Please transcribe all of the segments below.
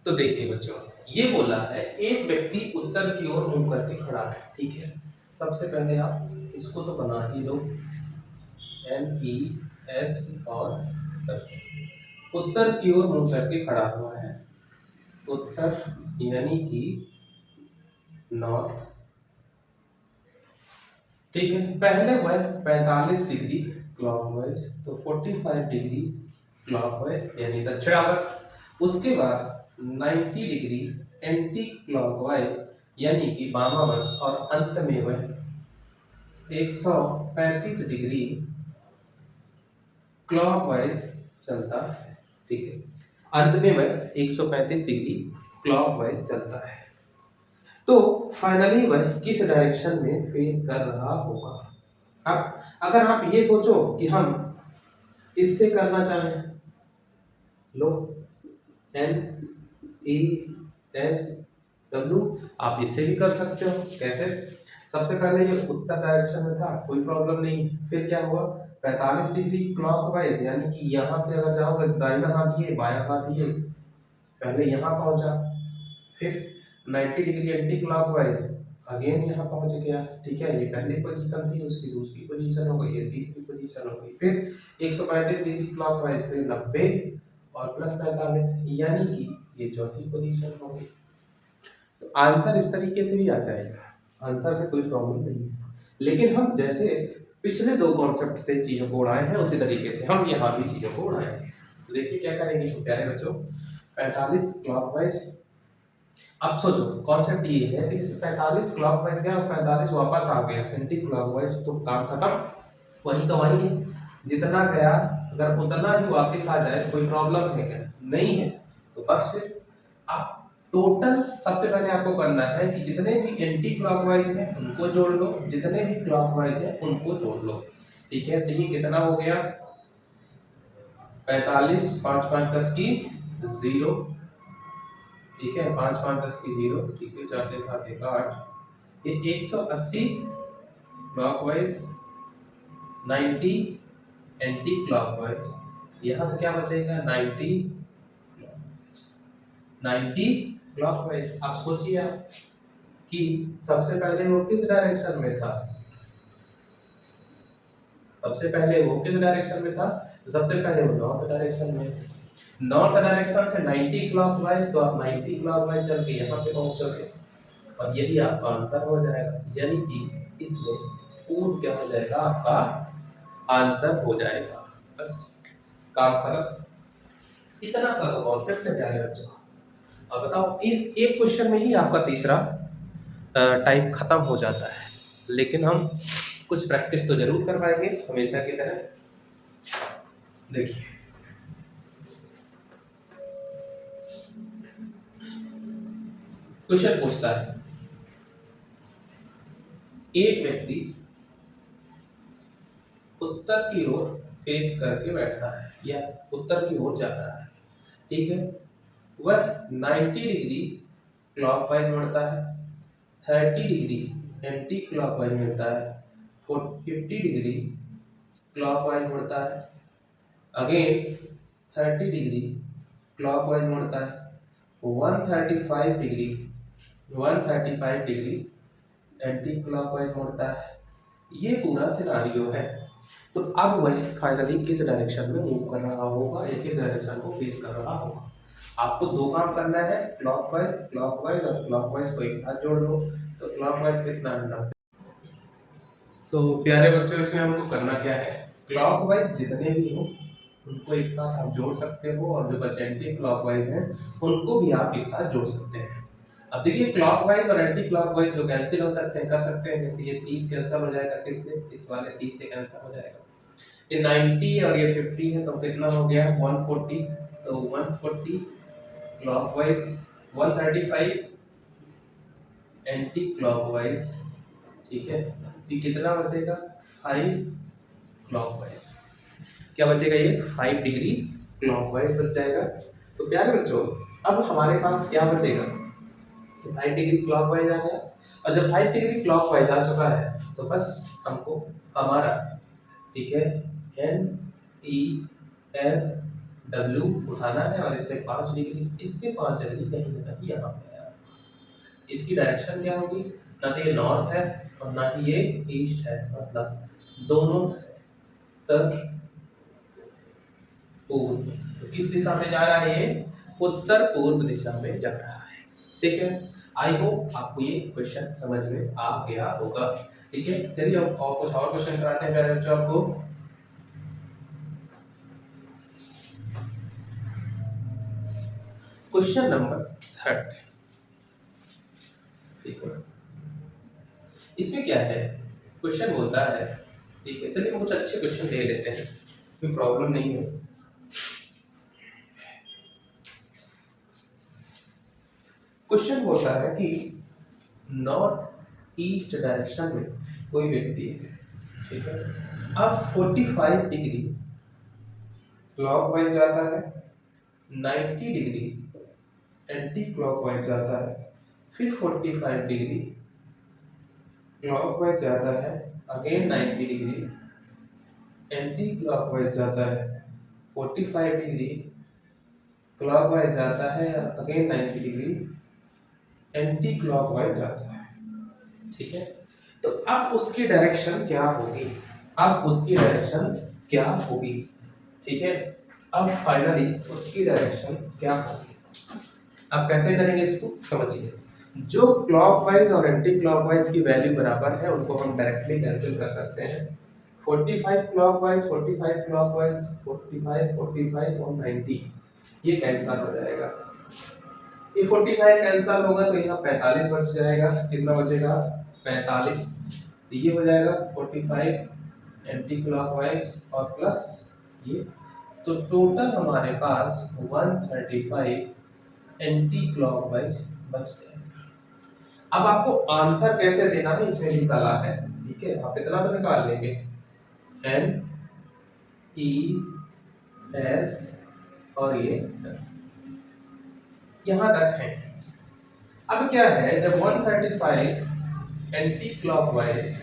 तो देखिए बच्चों, ये बोला है एक व्यक्ति उत्तर की ओर मुंह करके खड़ा है, ठीक है। सबसे पहले आप इसको तो बना ही लो, NES और उत्तर की ओर मुंह करके खड़ा हुआ है। उत्तर यानी कि नॉर्थ, ठीक है। पहले वह 45 डिग्री क्लॉकवाइज, तो 45 डिग्री क्लॉकवाइज यानी दक्षिणावर्त। उसके बाद 90 डिग्री एंटी क्लॉकवाइज यानी कि वामावर्त, और अंत में वह 135 डिग्री क्लॉकवाइज चलता है, ठीक है। अंत में वह 135 डिग्री क्लॉकवाइज चलता है। तो फाइनली वह किस डायरेक्शन में फेस कर रहा होगा। अब अगर आप ये सोचो कि हम इससे करना चाहें, लो NESW, आप इससे भी कर सकते हो। कैसे? सबसे पहले ये उत्तर डायरेक्शन में था, कोई प्रॉब्लम नहीं। फिर क्या हुआ, 45 डिग्री क्लॉकवाइज यानी कि यहाँ से अगर जाओगे दाहिना हाथ ये बायां हाथ ये, पहले यहाँ पहुंचा, फिर 90 डिग्री एंटी क्लॉकवाइज अगेन यहाँ पहुंच गया, ठीक है। ये पहली पोजीशन थी, उसकी दूसरी पोजीशन हो गई, ये तीसरी पोजीशन हो गई। फिर 135 डिग्री क्लॉकवाइज, फिर 90 और प्लस 45 यानी कि ये चौथी पोजीशन हो गई। तो आंसर इस तरीके से भी आ जाएगा, आंसर में कोई प्रॉब्लम नहीं है। लेकिन हम जैसे पिछले दो कॉन्सेप्ट से चीजों को उड़ाए हैं, उसी तरीके से हम यहाँ भी चीजों को उड़ाएंगे। तो देखिए क्या करेंगे तो प्यारे बच्चों, 45 क्लॉकवाइज। अब सोचो कॉन्सेप्ट ये है कि जैसे 45 क्लॉकवाइज गया और 45 वापस आ गया एंटी क्लॉकवाइज, तो काम खत्म, वही का वही है। जितना गया अगर उतना ही वापस आ जाए तो कोई प्रॉब्लम है क्या? नहीं है। तो बस फिर आप टोटल सबसे पहले आपको करना है कि जितने भी एंटी क्लॉकवाइज हैं उनको जोड़ लो, जितने भी क्लॉकवाइज हैं उनको जोड़ लो, ठीक है। तो ये कितना हो गया, 45, 5 5 10 की 0, ठीक है। 5 5 10 की 0, ठीक है। 4 3 7 1 8, ये 180 क्लॉकवाइज, 90 एंटी क्लॉकवाइज। यहाँ से क्या बचेगा, 90 क्लॉकवाइज। आप सोचिए आप कि सबसे पहले वो किस डायरेक्शन में था, सबसे पहले वो किस डायरेक्शन में था, तो सबसे पहले वो नॉर्थ डायरेक्शन में। नॉर्थ डायरेक्शन से 90 क्लॉकवाइज, तो आप 90 क्लॉकवाइज चल के यहाँ पे पहुंचोगे और यही आपका आंसर हो जाएगा। यानी कि इसमें पूर्ण क्या हो जाएगा, आपका आंसर हो जाएगा। बस काम खत्म। इतना सा तो कॉन्सेप्ट है प्यारे बच्चों। अब बताओ, इस एक क्वेश्चन में ही आपका तीसरा टाइप खत्म हो जाता है। लेकिन हम कुछ प्रैक्टिस तो जरूर करवाएंगे हमेशा की तरह। देखिए क्वेश्चन पूछता है, एक व्यक्ति उत्तर की ओर फेस करके बैठा है या उत्तर की ओर जा रहा है, ठीक है। वह 90 डिग्री क्लॉकवाइज बढ़ता है, 30 डिग्री एंटी क्लॉकवाइज मिलता है, 50 डिग्री क्लॉकवाइज मुड़ता है, अगेन 30 डिग्री क्लॉकवाइज मुड़ता है, 135 डिग्री 135 डिग्री एंटी क्लॉकवाइज मुड़ता है। ये पूरा सिनारियो है। तो अब वह फाइनली किस डायरेक्शन में मूव कर रहा होगा या किस डायरेक्शन को फेस कर रहा होगा। आपको दो काम करना है, क्लॉकवाइज और क्लॉकवाइज को एक साथ जोड़ लो। तो क्लॉकवाइज कितना है, तो प्यारे बच्चों इसमें हमको करना क्या है, क्लॉकवाइज जितने भी हो उनको एक साथ आप जोड़ सकते हो, और जो बचे एंटी क्लॉकवाइज हैं उनको भी आप एक साथ जोड़ सकते हैं। अब देखिए क्लॉकवाइज और एंटी क्लॉकवाइज जो कैंसिल हो सकते हैं, कर सकते हैं। जैसे ये 30 कैंसिल हो जाएगा किससे, इस वाले 30 से कैंसिल हो जाएगा। ये 90 और ये 50 है, तो कितना हो गया 140, तो 140 क्लॉकवाइज, 135 एंटी क्लॉकवाइज, ठीक है। ये कितना बचेगा 5 क्लॉकवाइज, क्या बचेगा, ये 5 डिग्री क्लॉकवाइज बच जाएगा। तो प्यारे बच्चों अब हमारे पास क्या बचेगा, 5 डिग्री क्लॉकवाइज आ गया, और जब 5 डिग्री क्लॉकवाइज आ चुका है तो बस हमको हमारा, ठीक है, NESW W उठाना है और इससे 5 डिग्री, इससे 5 डिग्री कहीं ना कहीं यहाँ पे है। इसकी डायरेक्शन क्या होगी? ना तो ये नॉर्थ है और ना ही ये ईस्ट है, मतलब दोनों उत्तर पूर्व। तो किस दिशा में जा रहा है ये? उत्तर पूर्व दिशा में जा रहा है। ठीक है, आई होप आपको ये क्वेश्चन समझ में आ गया होगा। ठीक है, चलिए अब और कुछ और क्वेश्चन कराते हैं प्यारे बच्चों आपको। Question number 30। ठीक है, इसमें क्या है? क्वेश्चन बोलता है, ठीक है चलिए हम कुछ अच्छे क्वेश्चन ले लेते हैं, कोई प्रॉब्लम नहीं है। क्वेश्चन बोलता है कि नॉर्थ ईस्ट डायरेक्शन में कोई व्यक्ति है, ठीक है, अब 45 डिग्री क्लॉकवाइज जाता है, 90 डिग्री एंटी क्लॉकवाइज जाता है, फिर 45 डिग्री क्लॉकवाइज जाता है, अगेन 90 डिग्री एंटी क्लॉकवाइज जाता है, 45 डिग्री क्लॉकवाइज जाता है, अगेन 90 डिग्री एंटी क्लॉकवाइज जाता है। ठीक है, तो अब उसकी डायरेक्शन क्या होगी? अब उसकी डायरेक्शन क्या होगी? ठीक है, अब फाइनली उसकी डायरेक्शन क्या होगी? अब कैसे करेंगे इसको समझिए। जो क्लॉकवाइज और एंटी क्लॉकवाइज की वैल्यू बराबर है उनको हम डायरेक्टली कैंसिल कर सकते हैं। 45 क्लॉकवाइज 45 क्लॉकवाइज 45 45 और 90 ये कैंसिल हो जाएगा। ये 45 कैंसिल होगा तो यहाँ 45 बच जाएगा। कितना बचेगा? 45। तो ये हो जाएगा 45 एंटी क्लॉकवाइज और प्लस ये, तो टोटल हमारे पास 135 एंटी क्लॉकवाइज बच जाएगा। अब आपको आंसर कैसे देना है इसमें भी कला है। ठीक है, आप इतना तो निकाल लेंगे, एन ई एस और ये यहां तक है। अब क्या है, जब 135 एंटी क्लॉकवाइज,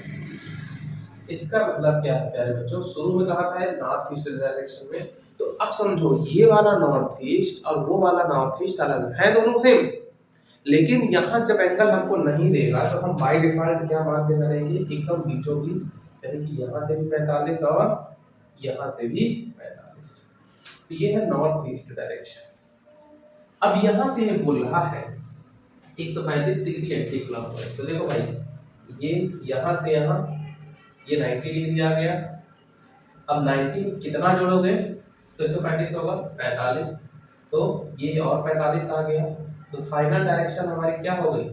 इसका मतलब क्या है प्यारे बच्चों? शुरू में कहा था नॉर्थ ईस्ट डायरेक्शन में, तो अब समझो ये वाला नॉर्थ ईस्ट और वो वाला नॉर्थ ईस्ट अलग है, दोनों सेम, लेकिन यहाँ जब एंगल हमको नहीं देगा तो हम बाय डिफॉल्ट क्या मान के चलेंगे? एकदम बीचों बीच, यानी कि यहाँ से भी 45 और यहाँ से भी 45। तो ये है नॉर्थ ईस्ट डायरेक्शन। अब यहाँ से ये बोल रहा है 135 डिग्री एंटी क्लॉकवाइज, तो देखो भाई ये यहाँ से यहाँ ये 90 डिग्री आ गया। अब 90 कितना जोड़ोगे तो 135 होगा 45, तो ये और 45 आ गया। तो फाइनल डायरेक्शन हमारी क्या हो गई?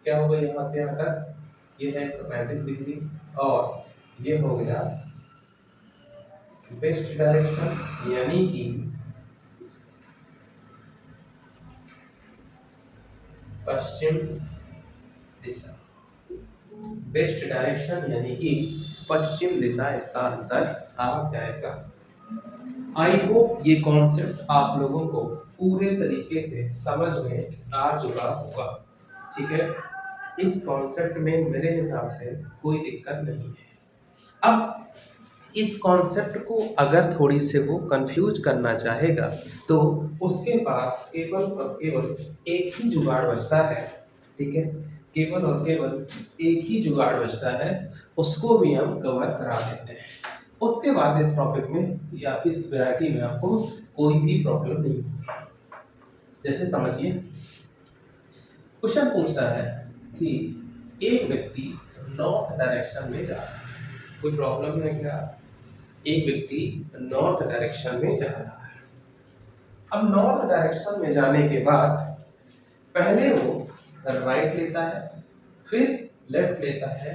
क्या हो गई? यहाँ से यहाँ तक ये है 135 डिग्री और ये हो गया वेस्ट डायरेक्शन, यानी कि पश्चिम दिशा। वेस्ट डायरेक्शन यानी कि पश्चिम दिशा इसका आंसर आ जाएगा। आई होप ये कॉन्सेप्ट आप लोगों को पूरे तरीके से समझ में आ चुका होगा। ठीक है, इस कॉन्सेप्ट में मेरे हिसाब से कोई दिक्कत नहीं है। अब इस कॉन्सेप्ट को अगर थोड़ी से वो कंफ्यूज करना चाहेगा तो उसके पास केवल और केवल एक ही जुगाड़ बचता है। ठीक है, केवल और केवल एक ही जुगाड़ बचता है, उसको भी हम कवर करा देते हैं। उसके बाद इस टॉपिक में या इस वैरायटी में आपको कोई भी प्रॉब्लम नहीं होगी। जैसे समझिए, क्वेश्चन पूछता है कि एक व्यक्ति नॉर्थ डायरेक्शन में जा रहा है, कोई प्रॉब्लम है क्या? एक व्यक्ति नॉर्थ डायरेक्शन में जा रहा है। अब नॉर्थ डायरेक्शन में जाने के बाद पहले वो राइट लेता है, फिर लेफ्ट लेता है,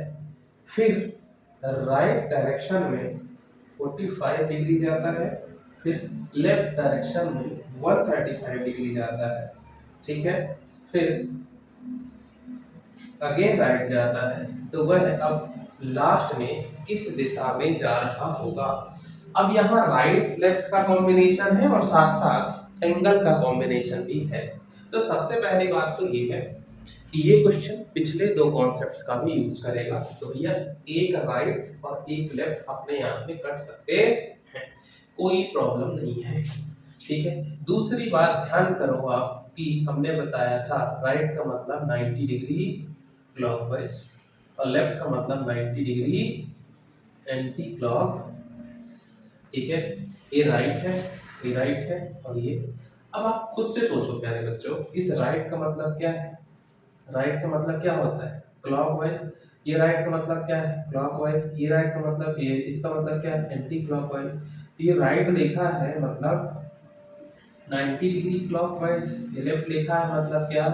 फिर राइट डायरेक्शन में 45 डिग्री जाता है, फिर लेफ्ट डायरेक्शन में 135 डिग्री जाता है। ठीक है, फिर अगेन राइट जाता है, तो वह अब लास्ट में किस दिशा में जा रहा होगा? अब यहाँ राइट लेफ्ट का कॉम्बिनेशन है और साथ साथ एंगल का कॉम्बिनेशन भी है। तो सबसे पहली बात तो ये है कि ये क्वेश्चन पिछले दो कॉन्सेप्ट्स का भी यूज करेगा। तो भैया एक राइट और एक लेफ्ट अपने आप में कट सकते हैं, कोई प्रॉब्लम नहीं है। ठीक है। दूसरी बात ध्यान करो आप कि हमने बताया था राइट का मतलब 90 डिग्री क्लॉकवाइज और लेफ्ट का मतलब 90 डिग्री एंटी क्लॉक। ठीक है, ये राइट है, ये राइट है और ये। अब आप खुद से सोचो प्यारे बच्चों, इस राइट का मतलब क्या है? राइट का मतलब क्या होता है? क्लॉकवाइज। ये राइट का मतलब क्या है? क्लॉकवाइज। ये राइट का मतलब ये, इसका मतलब क्या है? Anti clockwise. तो ये राइट लिखा है मतलब 90 डिग्री क्लॉकवाइज, ये लेफ्ट लिखा है मतलब क्या?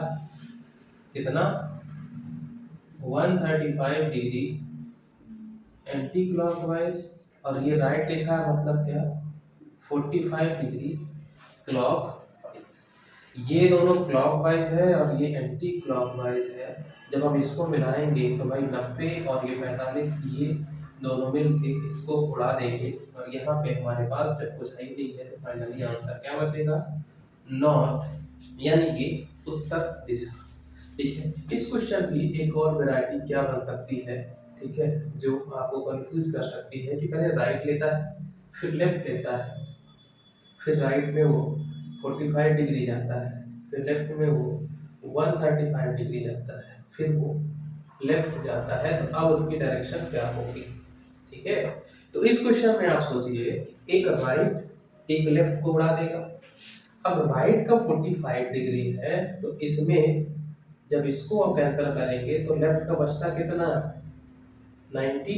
कितना? 135 डिग्री एंटी क्लॉकवाइज। और ये राइट लिखा है मतलब क्या? 45 डिग्री क्लॉकवाइज। ये दोनों क्लॉकवाइज है और ये एंटी क्लॉकवाइज है। जब हम इसको मिलाएंगे तो भाई 90 और ये 45 ये दोनों मिलके इसको उड़ा देंगे और यहाँ पे हमारे पास जब कुछ है ही नहीं है तो फाइनली आंसर क्या बचेगा? नॉर्थ, यानी कि उत्तर दिशा। ठीक है, इस क्वेश्चन की एक और वैरायटी क्या बन सकती है? ठीक है, जो आपको कंफ्यूज कर सकती है कि पहले राइट लेता है, फिर लेफ्ट लेता है, फिर राइट में वो 45 डिग्री जाता है, फिर लेफ्ट में वो 135 डिग्री जाता है, फिर वो लेफ्ट जाता है, तो अब उसकी डायरेक्शन क्या होगी? ठीक है, तो इस क्वेश्चन में आप सोचिए एक राइट एक लेफ्ट को उड़ा देगा। अब राइट का 45 डिग्री है तो इसमें जब इसको हम कैंसिल करेंगे तो लेफ्ट का बचता कितना? 90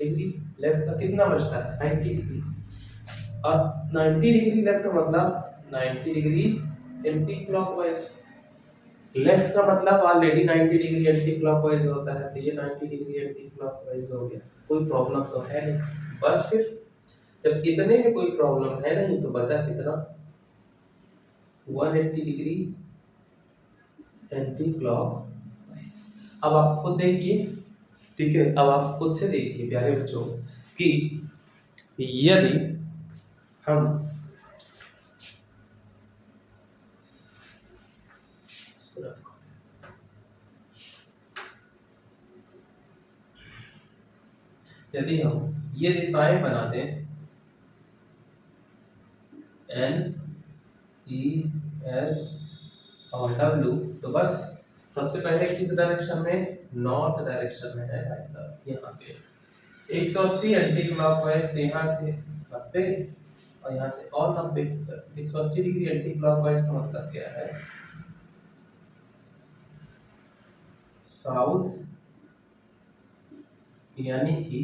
डिग्री। लेफ्ट का कितना बचता है? 90 डिग्री। और 90 डिग्री लेफ्ट मतलब 90 डिग्री एंटी क्लॉकवाइज। लेफ्ट का मतलब ऑलरेडी 90 डिग्री एंटी क्लॉकवाइज होता है, तो ये 90 डिग्री एंटी क्लॉकवाइज हो गया। कोई प्रॉब्लम तो है नहीं। बस फिर जब इतने में कोई प्रॉब्लम है नहीं तो बचा कितना? 180 डिग्री एंटी क्लॉकवाइज। अब आप खुद देखिए, ठीक है, अब आप खुद से देखिए प्यारे बच्चों कि यदि हम यदि हम ये दिशाएं बना दें N E S और W, तो बस सबसे पहले किस डायरेक्शन में? नॉर्थ डायरेक्शन में है भाई साहब। यहाँ पे 180 एंटी क्लॉकवाइज, यहाँ से 90 और यहाँ से और 90। 180 डिग्री एंटी क्लॉकवाइज का मतलब क्या है? साउथ यानी कि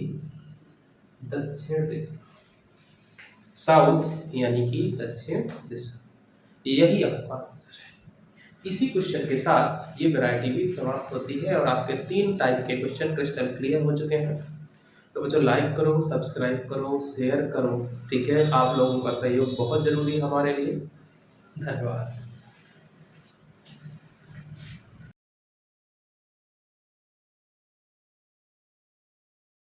दक्षिण दिशा। साउथ यानी कि दक्षिण दिशा, यही आपका आंसर है। इसी क्वेश्चन के साथ ये वैरायटी भी समाप्त होती है और आपके 3 टाइप के क्वेश्चन क्रिस्टल क्लियर हो चुके हैं। तो बच्चों लाइक करो, सब्सक्राइब करो, शेयर करो। ठीक है, आप लोगों का सहयोग बहुत जरूरी है हमारे लिए। धन्यवाद।